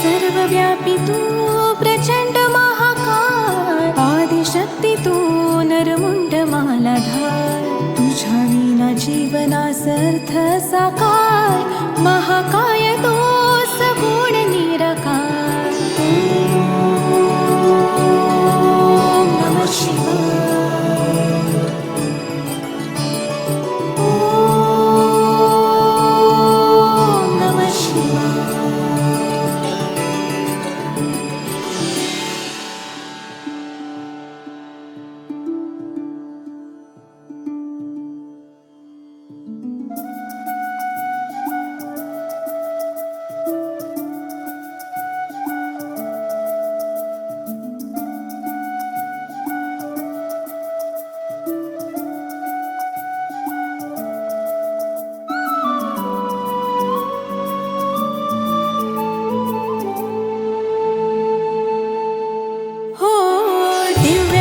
सर्वव्यापी तू प्रचंड महाकाय, आदिशक्ती तू नरमुंड मालाधार, तुझ्या विना जीवनास अर्थ साकार, महाकाय तो सगुण निराकार. ओम नमः शिवाय. ओम नमः शिवाय.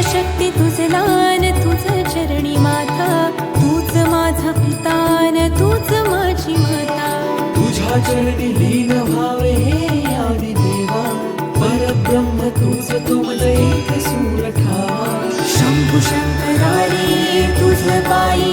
शक्ती तुझ लान, तुझ चरणी माता, तूच माझा पितान, तूच माझी माता. तुझ्या चरणी लीन व्हावे हे आदि देवा, परब्रह्म तूच तुझ एक सूर ठावा. शंभू शंकरारी तुझ पायी